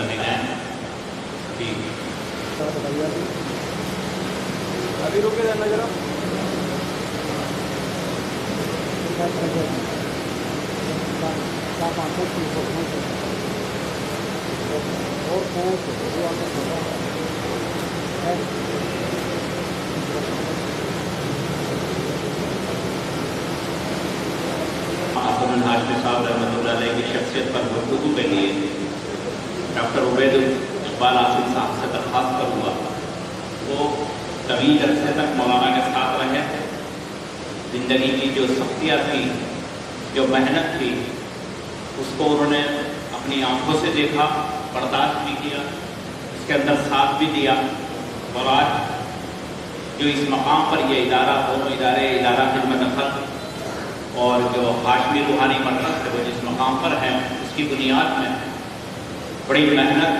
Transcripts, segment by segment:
کرنے گئے ہیں. ٹھیک ابھی رکے جانا ذرا. حسن ہاشمی صاحب رحمۃ اللہ علیہ کی شخصیت پر گفتگو کے لیے ڈاکٹر عبید اقبال آصف صاحب سے درخواست کروں گا. وہ طویل عرصے تک مولانا کے ساتھ رہے. زندگی کی جو سختیاں تھیں، جو محنت تھی، اس کو انہوں نے اپنی آنکھوں سے دیکھا، برداشت بھی کیا، اس کے اندر ساتھ بھی دیا. اور آج جو اس مقام پر یہ ادارہ ادارہ خدمت خلق اور جو ہاشمی روحانی مرکز ہے وہ جس مقام پر ہے، اس کی بنیاد میں بڑی محنت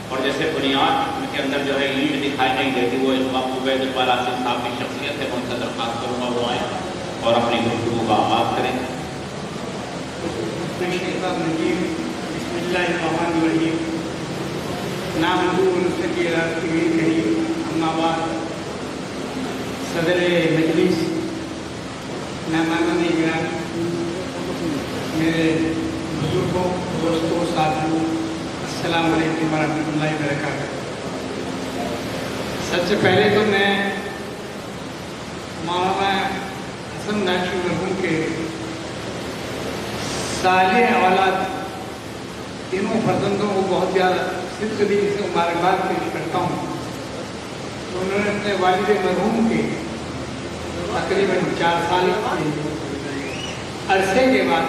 اور جیسے بنیاد کے اندر جو ہے اینٹ دکھائی نہیں دیتی، وہ عبید اقبال آصف صاحب کی شخصیت ہے. ان سے درخواست کروں گا وہ آئیں اور اپنی گفتگو کا آغاز کریں. بسم اللہ الرحمن الرحیم. نحمده ونصلي على رسوله الكريم. اما بعد. صدر مجلس، مہمانان گرامی، میرے بزرگوں، دوستوں، ساتھیوں، السلام علیکم ورحمۃ اللہ وبرکاتہ. سب سے پہلے تو میں مولانا حسن ہاشمی مرحوم کے صالح اولاد تینوں فرزندوں کو بہت زیادہ سلسلے سے مبارکباد پیش کرتا ہوں. انہوں نے اپنے والد مرحوم کے تقریباً 4 سال کے عرصے کے بعد،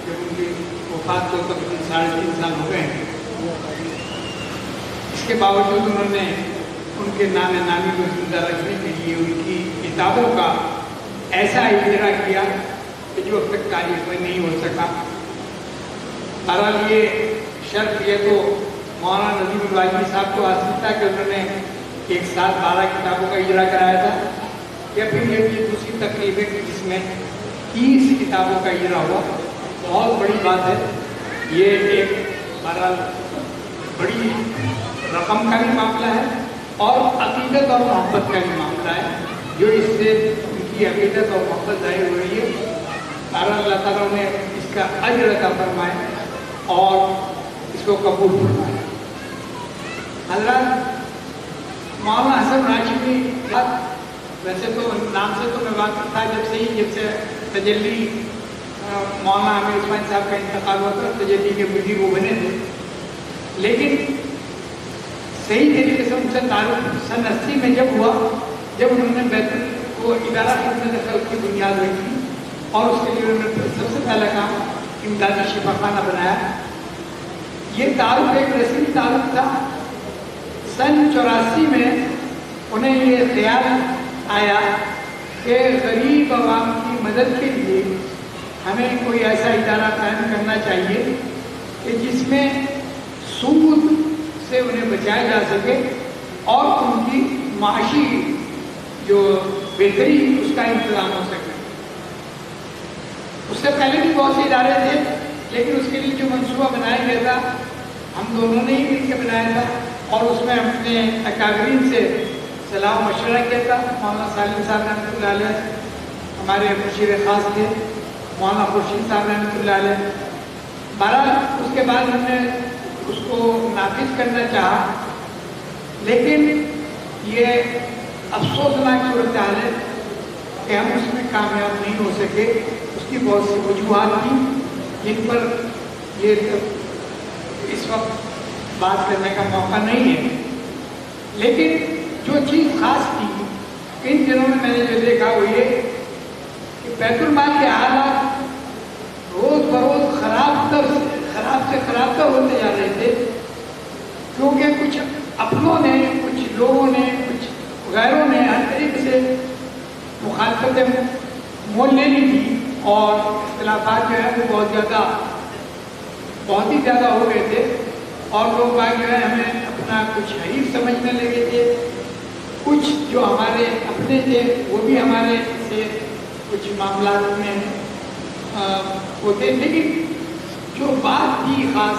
جب ان کی وفات کو تقریباً 3.5 سال ہو گئے ہیں، اس کے باوجود انہوں نے ان کے نام نامی کو زندہ رکھنے کے لیے ان کی کتابوں کا ایسا اجرا کیا کہ جو اب تک تاریخ میں نہیں ہو سکا. بہرحال یہ شرف یہ تو مولانا نظیم الواجدی صاحب کو حاصل تھا کہ انہوں نے ایک ساتھ 12 کتابوں کا اجرا کرایا تھا، یا پھر یہ دوسری تقریب ہے کہ جس میں 30 کتابوں کا اجرا ہوا. بہت بڑی بات ہے. یہ ایک بہرحال بڑی رقم کا بھی معاملہ ہے اور عقیدت اور محبت کا بھی معاملہ ہے، جو اس سے ان کی عقیدت اور محبت ظاہر ہو رہی ہے. بہرحال اللہ تعالیٰ نے اس کا اجر عطا فرمائے اور اس کو قبول فرمائے. حضرات، مولانا حسن ہاشمی ویسے تو نام سے تو میں واقف تھا جب سے تجلی مولانا عامر عثمانی صاحب کا انتقال ہوا تھا، تجلی کے مدیر وہ بنے تھے. لیکن صحیح طریقے سے ان سے تعارف سن 80 میں جب ہوا، جب انہوں نے بیت کو ادارہ خدمت خلق کی بنیاد رکھی اور اس کے لیے انہوں نے سب سے پہلا کام امدادی شفا خانہ بنایا. یہ تعارف ایک رسمی تعارف تھا. سن 84 میں انہیں یہ خیال آیا کہ غریب عوام کی مدد کے لیے ہمیں کوئی ایسا ادارہ قائم کرنا چاہیے کہ جس میں سود سے انہیں بچایا جا سکے اور ان کی معاشی جو بہتری اس کا انتظام ہو سکے. اس سے پہلے بھی بہت سے ادارے تھے، لیکن اس کے لیے جو منصوبہ بنایا گیا تھا ہم دونوں نے ہی مل کے بنایا تھا اور اس میں ہم نے اکابرین سے صلاح و مشورہ کیا تھا. مولانا سالم صاحب رحمۃ اللہ علیہ ہمارے مشیر خاص تھے، مولانا خورشید صاحب رحمۃ اللہ علیہ. بہرحال اس کے بعد ہم نے اس کو نافذ کرنا چاہا، لیکن یہ افسوسناک صورتحال ہے کہ ہم اس میں کامیاب نہیں ہو سکے. اس کی بہت سی وجوہات تھیں جن پر یہ اس وقت بات کرنے کا موقع نہیں ہے. لیکن جو چیز خاص تھی ان دنوں میں نے جو دیکھا وہ یہ کہ بیت المال کے حالات روز بروز خراب سے خراب تر ہوتے جا رہے تھے، کیونکہ کچھ اپنوں نے، کچھ لوگوں نے، کچھ غیروں نے ہر طریقے سے مخالفتیں مول لے لی تھی اور اختلافات جو ہے وہ بہت ہی زیادہ ہو گئے تھے اور لوگ باقی جو ہے ہمیں اپنا کچھ حریف سمجھنے لگے تھے. کچھ جو ہمارے اپنے تھے وہ بھی ہمارے سے کچھ معاملات میں ہوتے. لیکن جو بات تھی خاص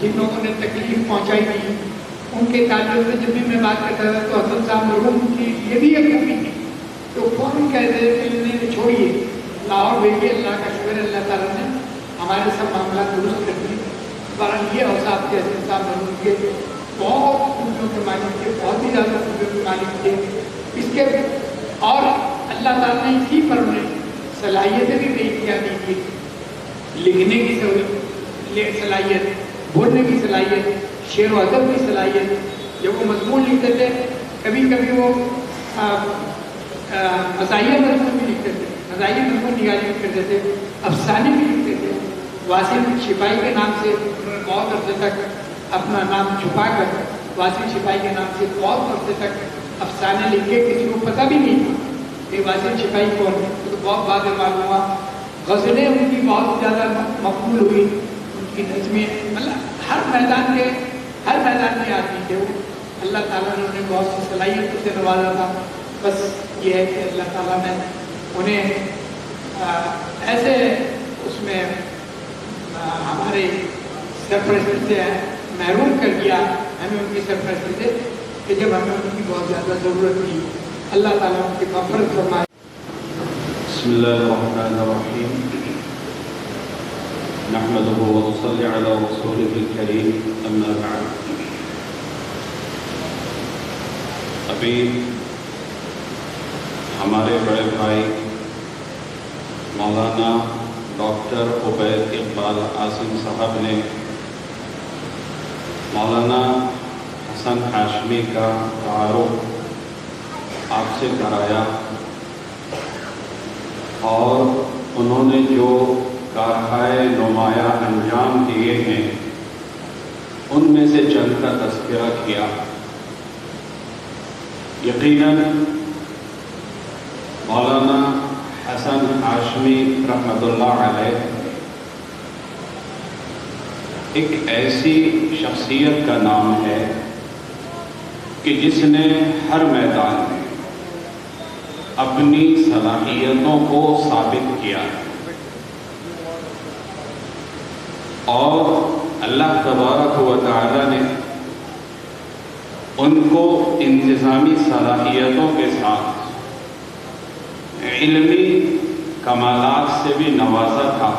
جن لوگوں نے تکلیف پہنچائی تھی ان کے تعلق سے جب بھی میں بات کرتا تھا تو حضرت صاحب مرحوم کی یہ بھی ایک خوبی تھی تو فوراً کہتے تھے کہ نہیں چھوڑیے لاہور بھیجیے، اللہ کا شکر ہے اللہ تعالیٰ نے ہمارے سب معاملات درست کر دیے۔ بہرحال یہ اوصاف تھے حضرت صاحب مرحوم کے، بہت خوبیوں کے مالک تھے، بہت ہی زیادہ خوبیوں کے مالک تھے۔ اس کے اور اللہ تعالیٰ نے اسی پر انہیں صلاحیتیں بھی پیش کیا دی، لکھنے کی صلاحیت، بولنے کی صلاحیت، شعر و ادب کی صلاحیت۔ جب وہ مضمون لکھتے تھے کبھی کبھی وہ مزاحیہ مضمون بھی لکھتے تھے، مزاحیہ مضمون نگاری کرتے تھے، افسانے بھی لکھتے تھے۔ واسم شفائی کے نام سے انہوں نے بہت عرصے تک اپنا نام چھپا کر واسم شفائی کے نام سے بہت عرصے تک افسانے لکھے، کسی کو پتہ بھی نہیں تھا کہ واسم شفائی کون ہے، تو بہت بعد معلوم ہوا۔ غزلیں ان کی بہت زیادہ مقبول ہوئی، ان کی نظمیں، مطلب ہر میدان میں آدمی تھے وہ۔ اللہ تعالیٰ نے انہیں بہت سی صلاحیتوں سے نوازا تھا۔ بس یہ ہے کہ اللہ تعالیٰ نے انہیں ایسے اس میں ہمارے سرپرستی سے محروم کر دیا، ہمیں ان کی سرپرستی سے، کہ جب ہمیں ان کی بہت زیادہ ضرورت تھی۔ اللہ تعالیٰ ان کی مغفرت فرمائے۔ بسم اللہ الرحمن الرحیم، نحمدہ ونصلی علی رسولہ الکریم، اما بعد۔ ابھی ہمارے بڑے بھائی مولانا ڈاکٹر عبید اقبال عاصم صاحب نے مولانا حسن ہاشمی کا تعارف آپ سے کرایا، اور انہوں نے جو کارخائے نمایاں انجام دیے ہیں ان میں سے چند کا تذکرہ کیا۔ یقیناً مولانا حسن ہاشمی رحمۃ اللہ علیہ ایک ایسی شخصیت کا نام ہے کہ جس نے ہر میدان میں اپنی صلاحیتوں کو ثابت کیا، اور اللہ تبارک و تعالی نے ان کو انتظامی صلاحیتوں کے ساتھ علمی کمالات سے بھی نوازا تھا۔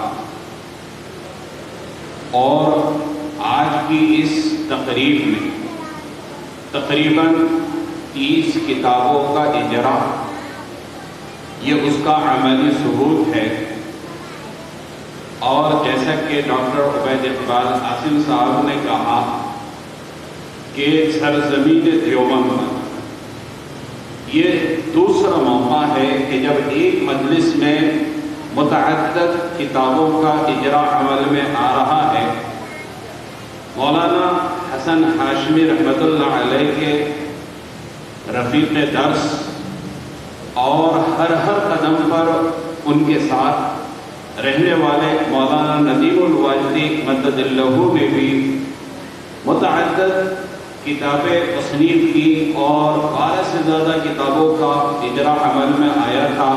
اور آج کی اس تقریب میں تقریباً 30 کتابوں کا اجرا، یہ اس کا عملی ثبوت ہے۔ اور جیسا کہ ڈاکٹر عبید اقبال عاصم صاحب نے کہا کہ سرزمین دیوبند پر یہ دوسرا موقع ہے کہ جب ایک مجلس میں متعدد کتابوں کا اجرا عمل میں آ رہا ہے۔ مولانا حسن ہاشمی رحمۃ اللہ علیہ کے رفیق درس اور ہر قدم پر ان کے ساتھ رہنے والے مولانا ندیم الواجدی مدد اللہ نے بھی متعدد کتابیں تصنیف کی، اور 12 سے زیادہ کتابوں کا اجرا عمل میں آیا تھا۔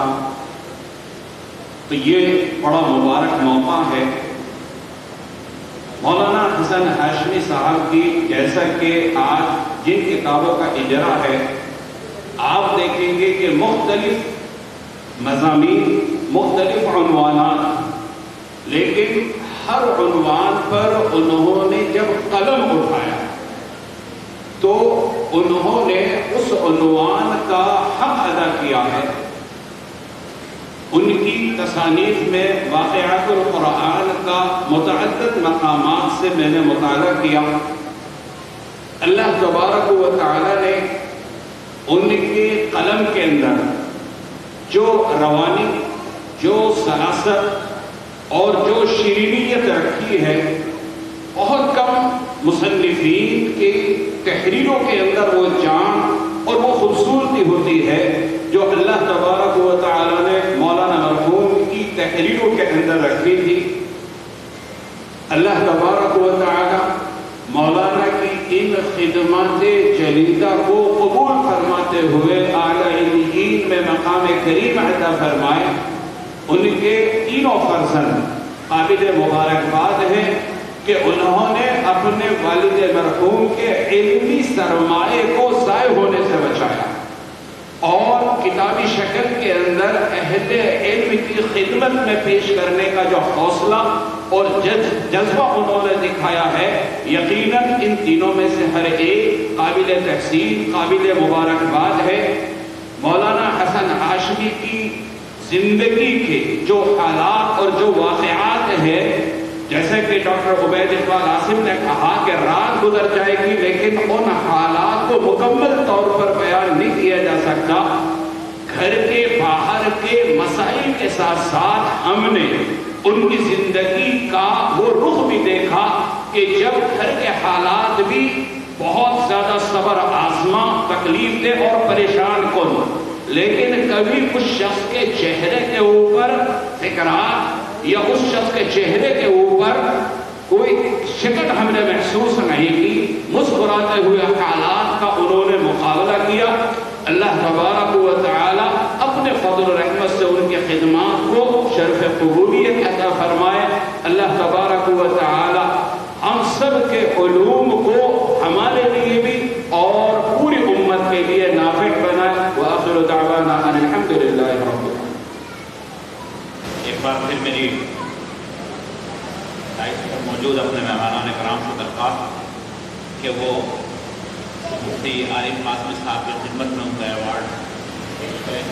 تو یہ بڑا مبارک موقع ہے۔ مولانا حسن ہاشمی صاحب کی جیسا کہ آج جن کتابوں کا اجرا ہے، آپ دیکھیں گے کہ مختلف مضامین، مختلف عنوانات، لیکن ہر عنوان پر انہوں نے جب قلم اٹھایا تو انہوں نے اس عنوان کا حق ادا کیا ہے۔ ان کی تصانیف میں واقعات القرآن کا متعدد مقامات سے میں نے مطالعہ کیا۔ اللہ تبارک و تعالی نے ان کے قلم کے اندر جو روانی، جو سلاست اور جو شیرینیت رکھی ہے، بہت کم مصنفین کی تحریروں کے اندر وہ جان اور وہ خوبصورتی ہوتی ہے جو اللہ تبارک و تعالی نے مولانا مرحوم کی تحریروں کے اندر رکھی تھی۔ اللہ تبارک و تعالی مولانا کی ان خدمات جلیلہ کو قبول فرماتے ہوئے اعلیٰ علیین میں مقام کریم عطا فرمائے۔ ان کے تینوں فرزند قابل مبارکباد ہیں، کہ انہوں نے اپنے والد مرحوم کے علمی سرمایے کو ضائع ہونے سے بچایا اور کتابی شکل کے اندر اہل علم کی خدمت میں پیش کرنے کا جو حوصلہ اور جذبہ انہوں نے دکھایا ہے، یقیناً ان تینوں میں سے ہر ایک قابل تحسین، قابل مبارکباد ہے۔ مولانا حسن ہاشمی کی زندگی کے جو حالات اور جو واقعات ہیں، جیسے کہ ڈاکٹر عبید اقبال عاصم نے کہا کہ رات گزر جائے گی لیکن ان حالات کو مکمل طور پر بیان نہیں کیا جا سکتا۔ گھر کے باہر کے مسائل کے ساتھ ساتھ ہم نے ان کی زندگی کا وہ رخ بھی دیکھا کہ جب گھر کے حالات بھی بہت زیادہ صبر آزما، تکلیف دہ اور پریشان کن، لیکن کبھی اس شخص کے چہرے کے اوپر فکرات یا اس شخص کے چہرے کے اوپر کوئی شکن ہم نے محسوس نہیں کی۔ مسکراتے ہوئے حالات کا انہوں نے مقابلہ کیا۔ اللہ تبارک و تعالی اپنے فضل و رحمت سے ان کی خدمات کو شرف قبولیت عطا فرمائے۔ اللہ تبارک و تعالی ہم سب کے علوم کو ہمارے لیے بھی اور پوری امت کے لیے نافع بنائے۔ وآخر دعوانا ان الحمدللہ رب العالمین۔ ایک بار پھر میری دائش پر موجود اپنے مہمانان کرام سے درخواست کہ وہ مفتی عارف قاسمی صاحب کی خدمت میں ان کا ایوارڈ پیش کریں۔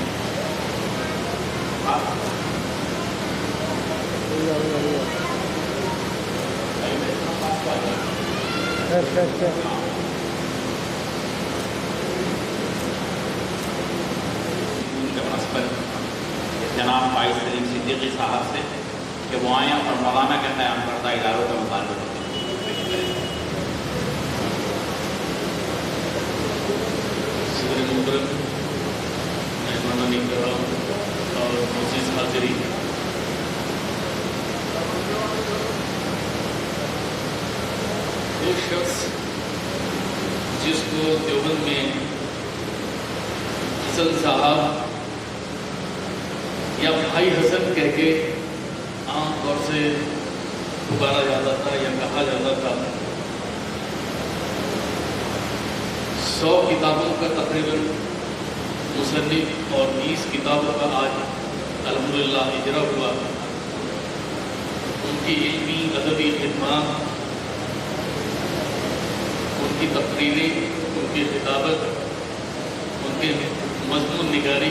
جناب فائز سلیم صدیقی صاحب سے کہ وہ آئیں اور مولانا کے قیام کردہ اداروں کا مطالبہ پیش کریں۔ صدر محترم، مہمانان کرام اور معزز حاضرین، وہ شخص جس کو دیوبند میں حسن صاحب یا بھائی حسن کہہ کے عام طور سے پکارا جاتا تھا یا کہا جاتا تھا، 100 کتابوں کا تقریباً مصنف اور 20 کتابوں کا آج الحمدللہ اجرا ہوا۔ ان کی علمی ادبی خدمات، ان کی تقریریں، ان کی خطابت، ان کے مضمون نگاری،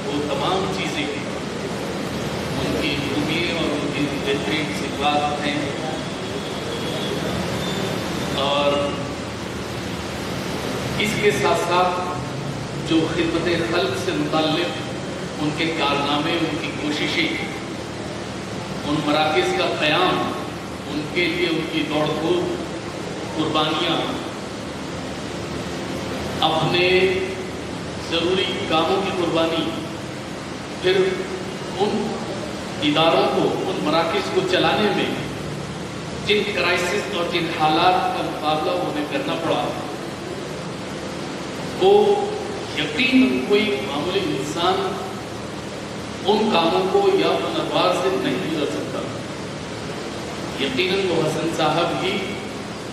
وہ تمام چیزیں ان کی خوبیاں اور ان کی بہترین صفات ہیں۔ اور اس کے ساتھ ساتھ جو خدمت خلق سے متعلق ان کے کارنامے، ان کی کوششیں، ان مراکز کا قیام، ان کے لیے ان کی دوڑ دھوپ، قربانیاں، اپنے ضروری کاموں کی قربانی، پھر ان اداروں کو، ان مراکز کو چلانے میں جن کرائسس اور جن حالات کا مقابلہ انہیں کرنا پڑا، وہ یقیناً کوئی معمولی انسان ان کاموں کو یا ان ادوار سے نہیں گزر سکتا۔ یقیناً وہ حسن صاحب ہی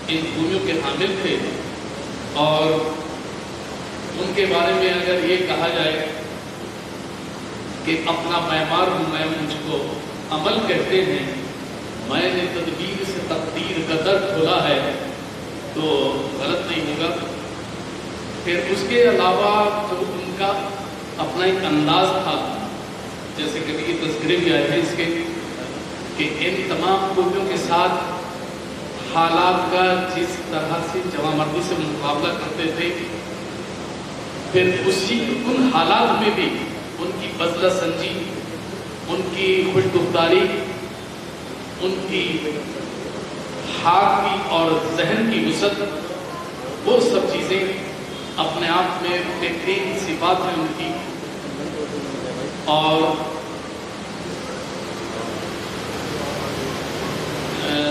ان خوبیوں کے حامل تھے، اور ان کے بارے میں اگر یہ کہا جائے کہ اپنا معمار ہوں میں، مجھ کو عمل کہتے ہیں، میں نے تدبیر سے تقدیر کا در کھولا ہے، تو غلط نہیں ہوگا۔ پھر اس کے علاوہ جو ان کا اپنا ایک انداز تھا، جیسے کبھی یہ تذکرے بھی آئے تھے اس کے کہ ان تمام خوبیوں کے ساتھ حالات کا جس طرح سے جوان مردی سے مقابلہ کرتے تھے، پھر اسی ان حالات میں بھی ان کی بذلہ سنجی، ان کی خوش گفتاری، ان کی ہاتھ کی اور ذہن کی وسعت، وہ سب چیزیں اپنے آپ میں بہترین صفات ہیں ان کی۔ اور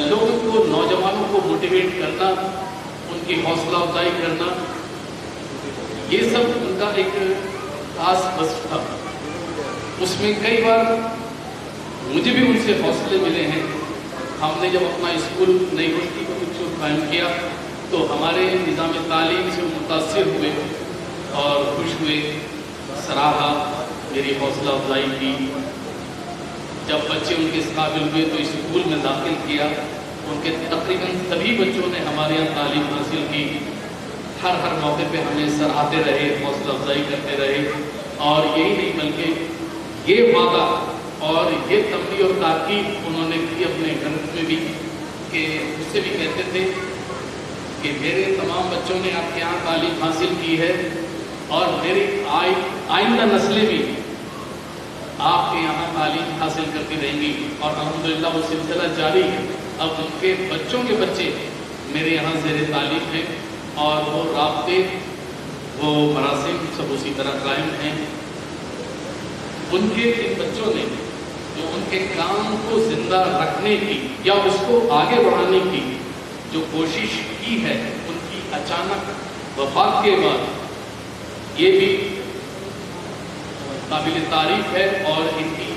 لوگوں کو، نوجوانوں کو موٹیویٹ کرنا، ان کی حوصلہ افزائی کرنا، یہ سب ان کا ایک خاص وصف تھا۔ اس میں کئی بار مجھے بھی ان سے حوصلے ملے ہیں ہم نے جب اپنا اسکول نئی یونیورسٹی کو کچھ قائم کیا تو ہمارے نظام تعلیم سے متاثر ہوئے اور خوش ہوئے، سراہا، میری حوصلہ افزائی کی۔ جب بچے ان کے اس قابل ہوئے تو اسکول میں داخل کیا، ان کے تقریباً سبھی بچوں نے ہمارے یہاں تعلیم حاصل کی۔ ہر موقع پہ ہمیں سراہتے رہے، حوصلہ افزائی کرتے رہے، اور یہی نہیں بلکہ یہ وعدہ اور یہ تمبی اور تاکید انہوں نے کی اپنے گھر میں بھی، کہ اس سے بھی کہتے تھے کہ میرے تمام بچوں نے آپ کے یہاں تعلیم حاصل کی ہے اور میری آئندہ نسلیں بھی آپ کے یہاں تعلیم حاصل کرتی رہیں گی، اور الحمدللہ وہ سلسلہ جاری ہے۔ اب ان کے بچوں کے بچے میرے یہاں زیر تعلیم ہیں، اور وہ رابطے، وہ مراسم سب اسی طرح قائم ہیں۔ ان بچوں نے جو ان کے کام کو زندہ رکھنے کی یا اس کو آگے بڑھانے کی جو کوشش کی ہے، ان کی اچانک وفات کے بعد یہ بھی قابل تعریف ہے، اور ان کی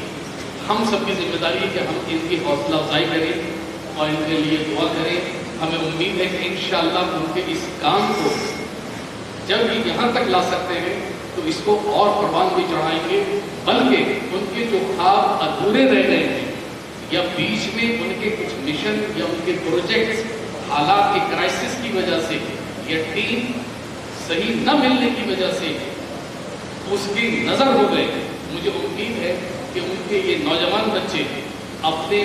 ہم سب کی ذمہ داری ہے کہ ہم ان کی حوصلہ افزائی کریں اور ان کے لیے دعا کریں۔ ہمیں امید ہے کہ انشاءاللہ ان کے اس کام کو جب بھی یہاں تک لا سکتے ہیں تو اس کو اور پروان بھی چڑھائیں گے، بلکہ ان کے جو خواب ادھورے رہ گئے ہیں یا بیچ میں ان کے کچھ مشن یا ان کے پروجیکٹس حالات کے کرائسس کی وجہ سے یا ٹیم صحیح نہ ملنے کی وجہ سے اس کی نظر ہو گئے، مجھے امید ہے کہ ان کے یہ نوجوان بچے اپنے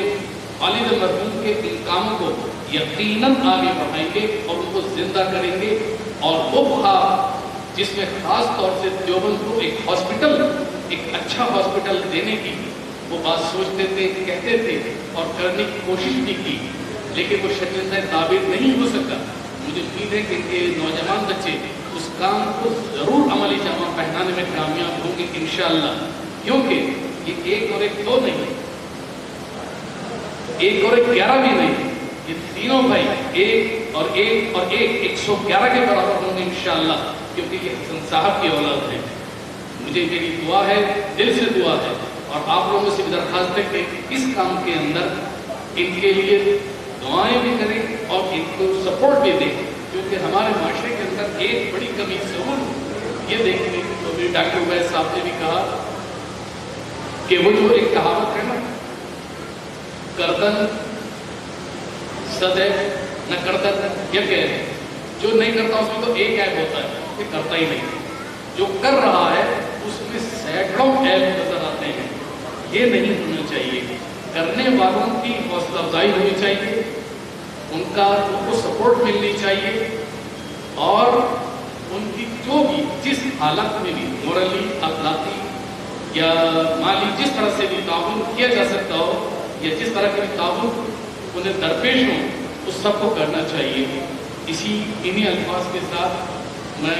والد مرحوم کے ان کاموں کو یقیناً آگے بڑھائیں گے اور ان کو زندہ کریں گے، اور وہ خواب جس میں خاص طور سے دیوبند کو ایک ہاسپٹل، ایک اچھا ہاسپٹل دینے کی وہ بات سوچتے تھے، کہتے تھے اور کرنے کی کوشش بھی کی، لیکن وہ شکل تعبیر نہیں ہو سکا۔ مجھے امید ہے کہ ان کے نوجوان بچے اس کام کو ضرور عملی جامہ پہنانے میں کامیاب ہوں گے انشاءاللہ، کیونکہ یہ ایک اور ایک دو نہیں، ایک اور ایک 11 بھی نہیں، یہ تینوں بھائی ایک اور ایک اور ایک 111 کے برابر ہوں گے انشاءاللہ، کیونکہ یہ حسن صاحب کی اولاد ہے۔ مجھے میری دعا ہے، دل سے دعا ہے، اور آپ لوگوں سے بھی درخواست ہے کہ اس کام کے اندر ان کے لیے دعائیں بھی کریں اور ان کو سپورٹ بھی دیں، کیونکہ ہمارے معاشرے کے اندر ایک بڑی کمی ضرور یہ دیکھنے کی، تو میرے ڈاکٹر عبید صاحب نے بھی کہا کہ وہ جو ایک کہاوت ہے نا، کردن سدے نہ کردن، یہ کہہ رہے ہیں جو نہیں کرتا اس میں تو ایک عیب ہوتا ہے کہ کرتا ہی نہیں، جو کر رہا ہے اس میں سینکڑوں عیب نظر آتے ہیں۔ یہ نہیں ہونا چاہیے، کرنے والوں کی حوصلہ افزائی ہونی چاہیے، ان کو سپورٹ ملنی چاہیے، اور ان کی جو بھی جس حالت میں بھی مورلی، اخلاقی یا مالی جس طرح سے بھی تعاون کیا جا سکتا ہو یا جس طرح کے بھی تعاون انہیں درپیش ہوں، اس سب کو کرنا چاہیے۔ انہی الفاظ کے ساتھ میں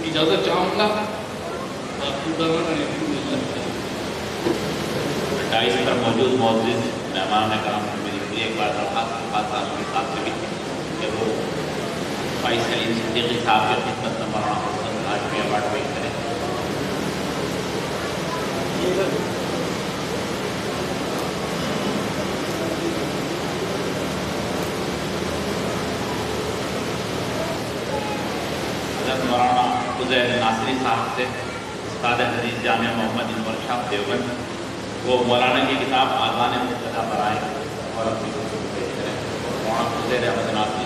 اجازت چاہوں گا۔ ڈائس پر موجود معزز مہمان کرام سے میری ایک بار درخواست آپ کے ساتھ سے بھی کہ وہ بھائی سلیم صدیقی صاحب کے خدمت میں مولانا حسن ہاشمی ایوارڈ پیش کریں۔ حضرت مولانا عزیر ناصری صاحب سے استاد حدیث جامعہ محمد انور شاہ دیوبند، وہ مولانا کی کتاب آذان مقتدیٰ پر آئیں اور اپنی گفتگو پیش کریں۔ مولانا عزیر احمد ناصری